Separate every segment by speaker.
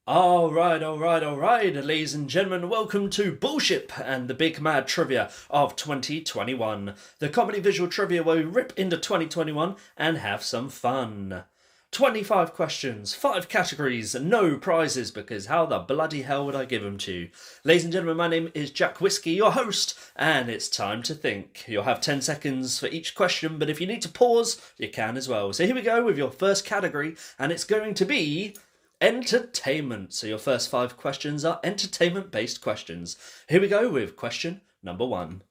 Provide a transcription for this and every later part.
Speaker 1: Alright, ladies and gentlemen, welcome to Bullshit and the Big Mad Trivia of 2021. The comedy visual trivia where we rip into 2021 and have some fun. 25 questions, 5 categories, no prizes because how the bloody hell would I give them to you? Ladies and gentlemen, my name is Jack Whiskey, your host, and it's time to think. You'll have 10 seconds for each question, but if you need to pause, you can as well. So here we go with your first category, and it's going to be entertainment. So your first 5 questions are entertainment-based questions. Here we go with question number 1.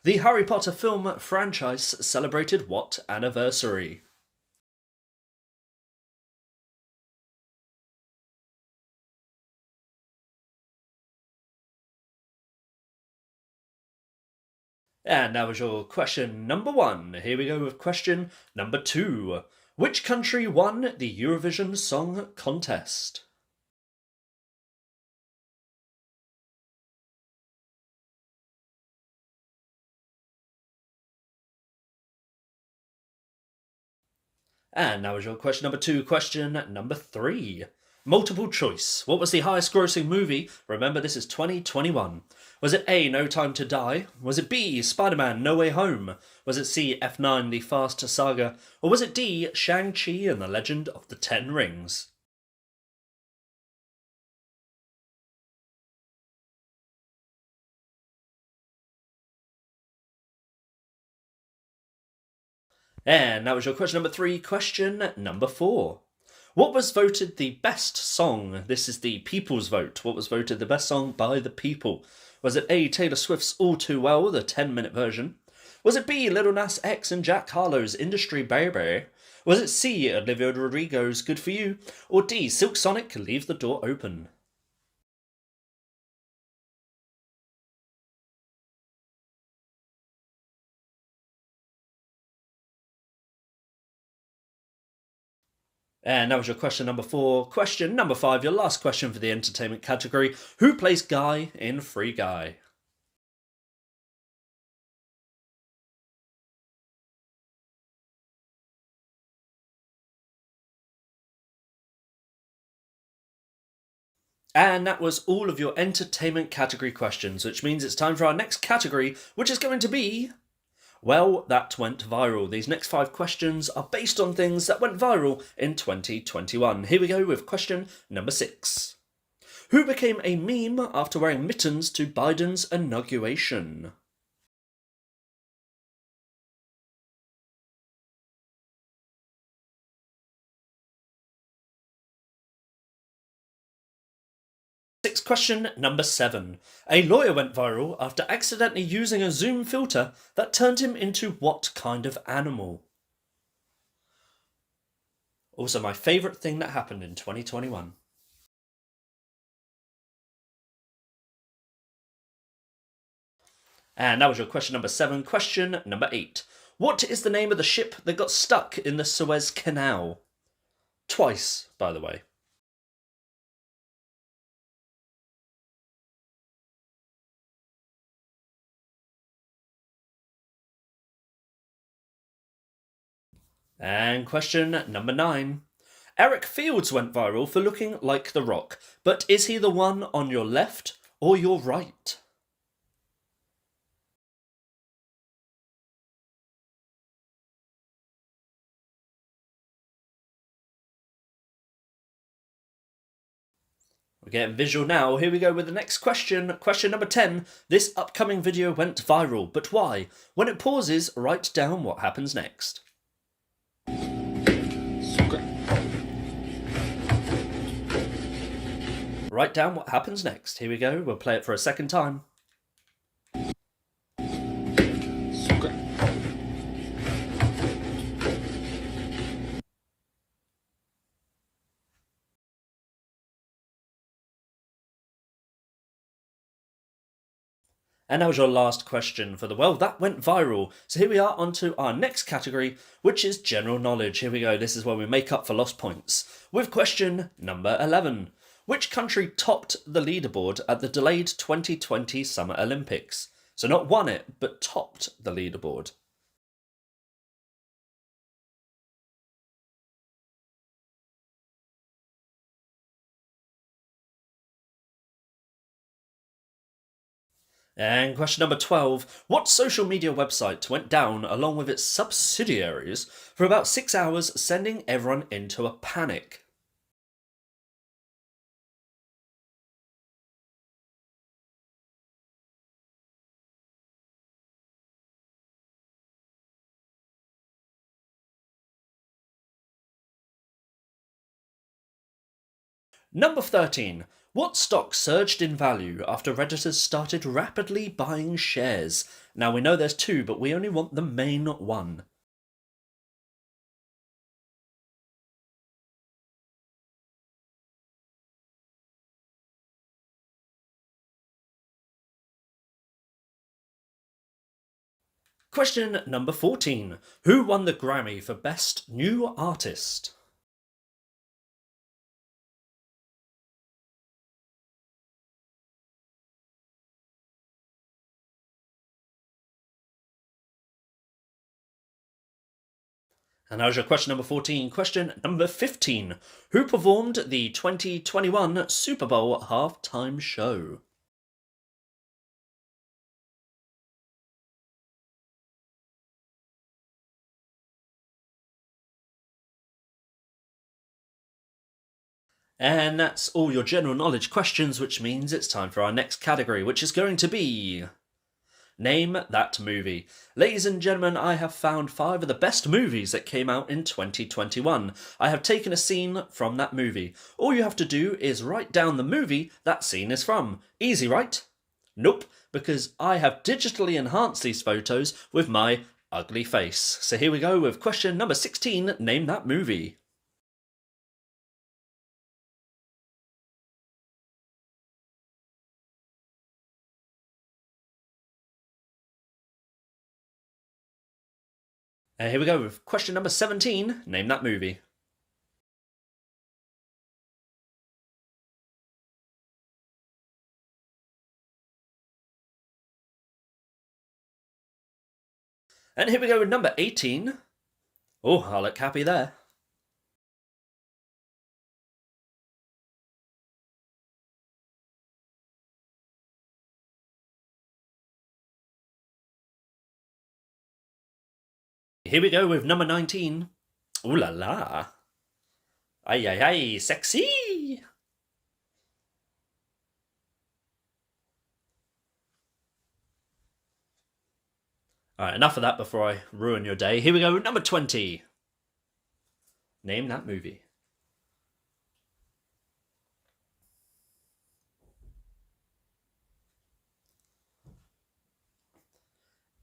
Speaker 1: The Harry Potter film franchise celebrated what anniversary? And that was your question number 1. Here we go with question number 2. Which country won the Eurovision Song Contest? And that was your question number 2. Question number 3. Multiple choice. What was the highest grossing movie? Remember, this is 2021. Was it A, No Time to Die? Was it B, Spider-Man No Way Home? Was it C, F9, The Fast Saga? Or was it D, Shang-Chi and the Legend of the Ten Rings? And that was your question number 3. Question number 4. What was voted the best song? This is the people's vote. What was voted the best song by the people? Was it A, Taylor Swift's All Too Well, the 10-minute version? Was it B, Lil Nas X and Jack Harlow's Industry Baby? Was it C, Olivia Rodrigo's Good For You? Or D, Silk Sonic, Leave the Door Open? And that was your question number 4. Question number 5, your last question for the entertainment category. Who plays Guy in Free Guy? And that was all of your entertainment category questions, which means it's time for our next category, which is going to be... Well, that went viral. These next 5 questions are based on things that went viral in 2021. Here we go with question number 6. Who became a meme after wearing mittens to Biden's inauguration? Question number 7. A lawyer went viral after accidentally using a zoom filter that turned him into what kind of animal? Also, my favourite thing that happened in 2021. And that was your question number 7. Question number 8. What is the name of the ship that got stuck in the Suez Canal? Twice, by the way. And question number 9. Eric Fields went viral for looking like The Rock, but is he the one on your left or your right? We're getting visual now. Here we go with the next question. Question number 10. This upcoming video went viral, but why? When it pauses, write down what happens next. Write down what happens next. Here we go. We'll play it for a second time. And that was your last question for the Well, That Went Viral. So here we are onto our next category, which is general knowledge. Here we go. This is where we make up for lost points. With question number 11. Which country topped the leaderboard at the delayed 2020 Summer Olympics? So not won it, but topped the leaderboard. And question number 12. What social media website went down along with its subsidiaries for about 6 hours, sending everyone into a panic? Number 13. What stock surged in value after Redditors started rapidly buying shares? Now we know there's two, but we only want the main one. Question number 14. Who won the Grammy for Best New Artist? And that was your question number 14. Question number 15. Who performed the 2021 Super Bowl halftime show? And that's all your general knowledge questions, which means it's time for our next category, which is going to be Name That Movie. Ladies and gentlemen, I have found 5 of the best movies that came out in 2021. I have taken a scene from that movie. All you have to do is write down the movie that scene is from. Easy, right? Nope, because I have digitally enhanced these photos with my ugly face. So here we go with question number 16, Name That Movie. And here we go with question number 17, Name That Movie. And here we go with number 18. Oh, I look happy there. Here we go with number 19. Ooh la la. Ay ay ay, sexy. Alright, enough of that before I ruin your day. Here we go with number 20. Name that movie.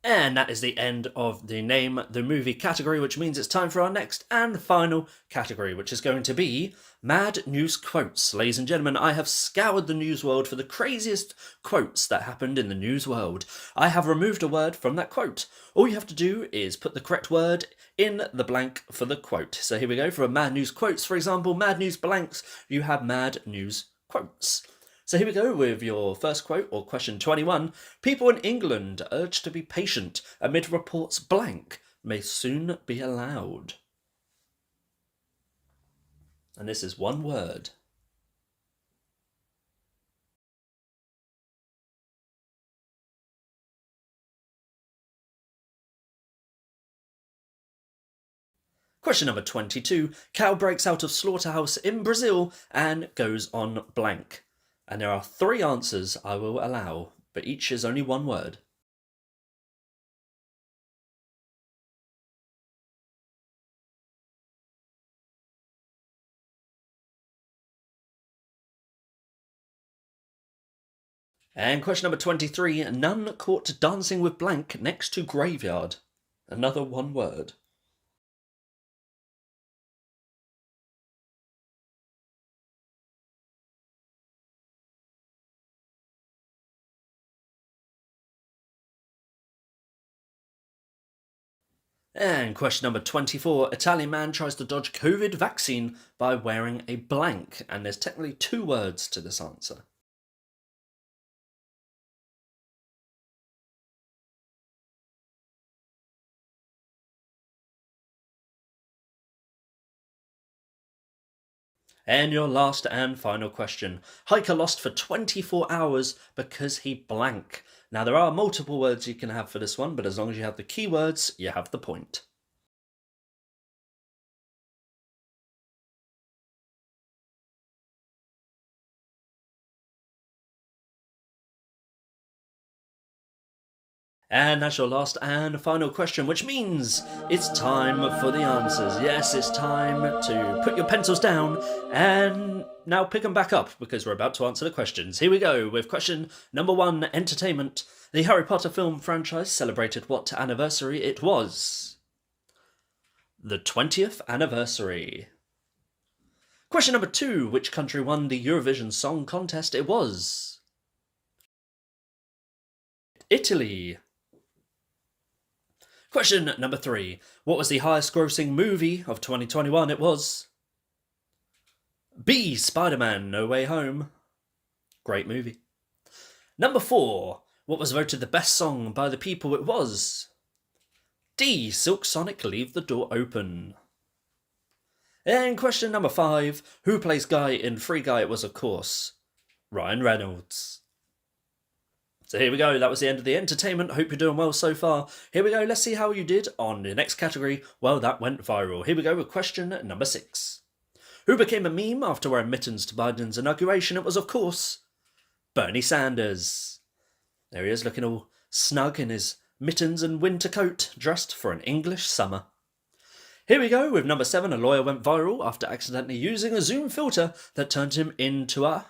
Speaker 1: And that is the end of the Name the Movie category, which means it's time for our next and final category, which is going to be Mad News Quotes. Ladies and gentlemen, I have scoured the news world for the craziest quotes that happened in the news world. I have removed a word from that quote. All you have to do is put the correct word in the blank for the quote. So here we go for a Mad News Quotes. For example, Mad News blanks, you have Mad News Quotes. So here we go with your first quote, or question 21. People in England urged to be patient amid reports blank may soon be allowed. And this is one word. Question number 22. Cow breaks out of slaughterhouse in Brazil and goes on blank. And there are 3 answers I will allow, but each is only one word. And question number 23. None caught dancing with blank next to graveyard. Another one word. And question number 24. Italian man tries to dodge COVID vaccine by wearing a blank. And there's technically 2 words to this answer. And your last and final question. Hiker lost for 24 hours because he blank. Now, there are multiple words you can have for this one, but as long as you have the keywords, you have the point. And that's your last and final question, which means it's time for the answers. Yes, it's time to put your pencils down and now pick them back up because we're about to answer the questions. Here we go with question number 1, entertainment. The Harry Potter film franchise celebrated what anniversary it was? The 20th anniversary. Question number 2, which country won the Eurovision Song Contest? It was Italy. Question number 3. What was the highest grossing movie of 2021? It was B. Spider-Man No Way Home. Great movie. Number 4. What was voted the best song by the people? It was D. Silk Sonic Leave the Door Open. And question number 5. Who plays Guy in Free Guy? It was, of course, Ryan Reynolds. So here we go, that was the end of the entertainment. Hope you're doing well so far. Here we go, let's see how you did on the next category. Well, that went viral. Here we go with question number 6. Who became a meme after wearing mittens to Biden's inauguration? It was, of course, Bernie Sanders. There he is, looking all snug in his mittens and winter coat, dressed for an English summer. Here we go with number 7. A lawyer went viral after accidentally using a Zoom filter that turned him into it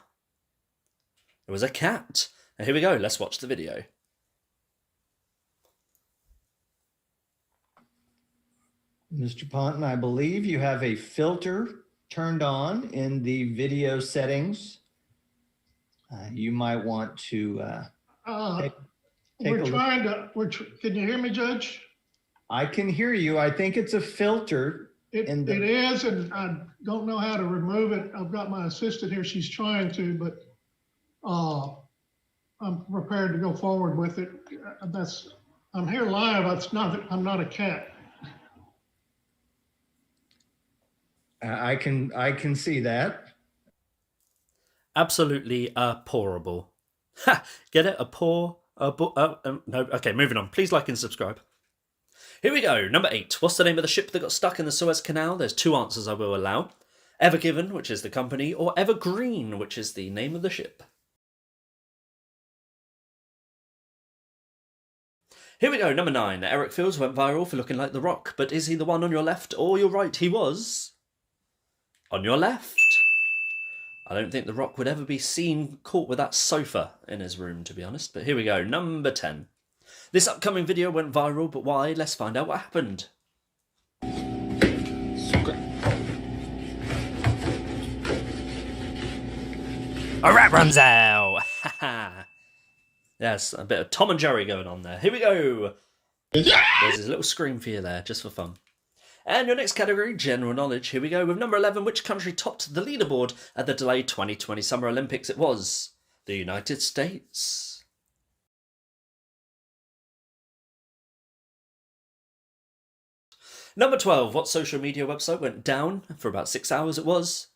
Speaker 1: was a cat. Here we go, let's watch the video.
Speaker 2: Mr. Ponton, I believe you have a filter turned on in the video settings. You might want to take
Speaker 3: we're trying to, can you hear me, Judge?
Speaker 2: I can hear you. I think it's a filter.
Speaker 3: It is, and I don't know how to remove it. I've got my assistant here, she's trying to, but I'm prepared to go forward with it. I'm here live. I'm not a cat.
Speaker 2: I can see that.
Speaker 1: Absolutely abhorrible. Ha! Get it? No, okay, moving on. Please like and subscribe. Here we go. Number 8. What's the name of the ship that got stuck in the Suez Canal? There's 2 answers I will allow. Ever Given, which is the company, or Evergreen, which is the name of the ship. Here we go, number 9. Eric Fields went viral for looking like The Rock, but is he the one on your left or your right? He was on your left. I don't think The Rock would ever be seen caught with that sofa in his room, to be honest. But here we go, number 10. This upcoming video went viral, but why? Let's find out what happened. A rat runs out! Yes, a bit of Tom and Jerry going on there. Here we go. There's his little scream for you there, just for fun. And your next category, general knowledge. Here we go with number 11. Which country topped the leaderboard at the delayed 2020 Summer Olympics? It was the United States. Number 12. What social media website went down for about 6 hours? It was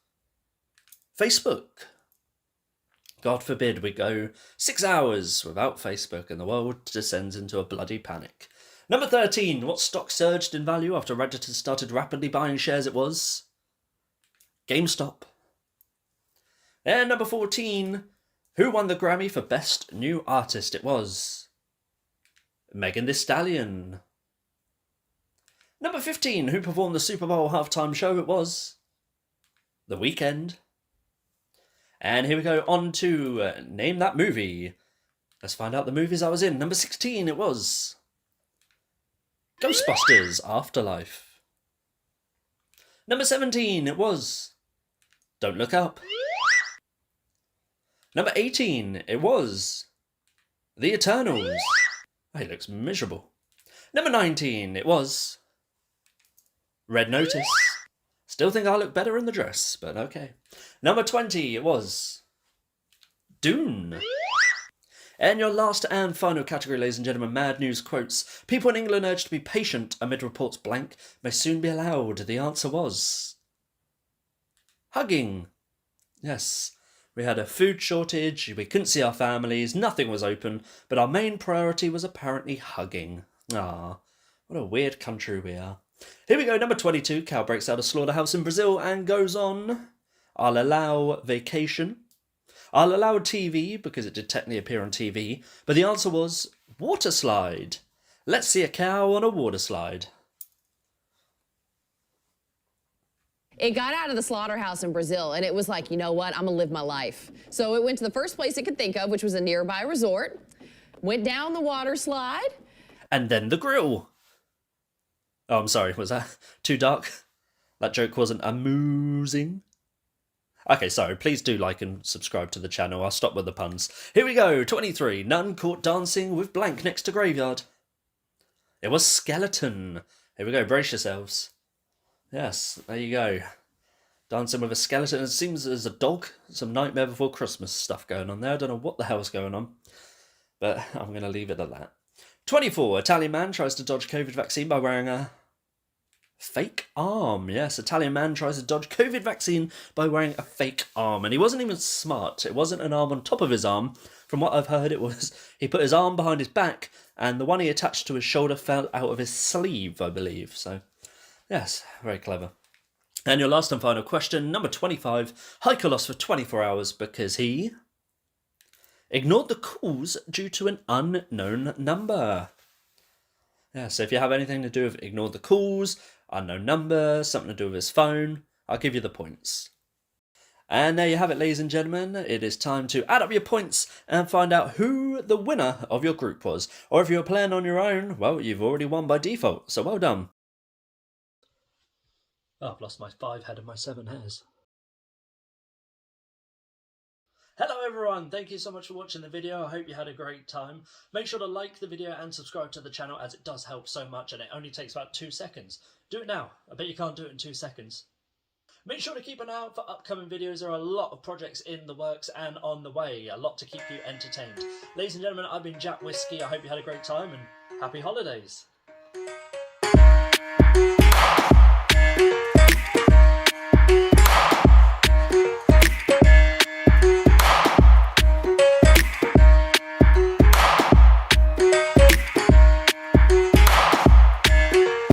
Speaker 1: Facebook. God forbid we go 6 hours without Facebook and the world descends into a bloody panic. Number 13. What stock surged in value after Reddit started rapidly buying shares? It was GameStop. And number 14. Who won the Grammy for Best New Artist? It was Megan Thee Stallion. Number 15. Who performed the Super Bowl halftime show? It was The Weeknd. And here we go on to Name That Movie. Let's find out the movies I was in. Number 16, it was Ghostbusters Afterlife. Number 17, it was Don't Look Up. Number 18, it was The Eternals. Oh, he looks miserable. Number 19, it was Red Notice. Still think I look better in the dress, but okay. Number 20, it was Dune. And your last and final category, ladies and gentlemen, Mad News Quotes. People in England urged to be patient amid reports blank may soon be allowed. The answer was hugging Yes, we had a food shortage, we couldn't see our families, nothing was open, but our main priority was apparently hugging. Ah, what a weird country we are. Here we go, number 22. Cow breaks out a slaughterhouse in Brazil and goes on. I'll allow vacation. I'll allow TV, because it did technically appear on TV, but the answer was water slide. Let's see a cow on a water slide.
Speaker 4: It got out of the slaughterhouse in Brazil, and it was like, you know what, I'm gonna live my life. So it went to the first place it could think of, which was a nearby resort, went down the water slide.
Speaker 1: And then the grill. Oh, I'm sorry, was that too dark? That joke wasn't amusing. Okay, sorry, please do like and subscribe to the channel. I'll stop with the puns. Here we go, 23. Nun caught dancing with blank next to graveyard. It was skeleton. Here we go, brace yourselves. Yes, there you go. Dancing with a skeleton. It seems there's a dog. Some Nightmare Before Christmas stuff going on there. I don't know what the hell's going on. But I'm going to leave it at that. 24. Italian man tries to dodge COVID vaccine by wearing a fake arm. Yes, Italian man tries to dodge COVID vaccine by wearing a fake arm. And he wasn't even smart. It wasn't an arm on top of his arm. From what I've heard, it was he put his arm behind his back and the one he attached to his shoulder fell out of his sleeve, I believe. So, yes, very clever. And your last and final question, number 25. Hiker lost for 24 hours because he ignored the calls due to an unknown number. Yeah, so if you have anything to do with ignored the calls, unknown number, something to do with his phone, I'll give you the points. And there you have it, ladies and gentlemen. It is time to add up your points and find out who the winner of your group was. Or if you're playing on your own, well, you've already won by default, so well done. Oh, I've lost my 5 head and my 7 hairs. Hello everyone, thank you so much for watching the video. I hope you had a great time. Make sure to like the video and subscribe to the channel as it does help so much and it only takes about 2 seconds. Do it now. I bet you can't do it in 2 seconds. Make sure to keep an eye out for upcoming videos. There are a lot of projects in the works and on the way. A lot to keep you entertained. Ladies and gentlemen, I've been Jack Whiskey. I hope you had a great time and happy holidays.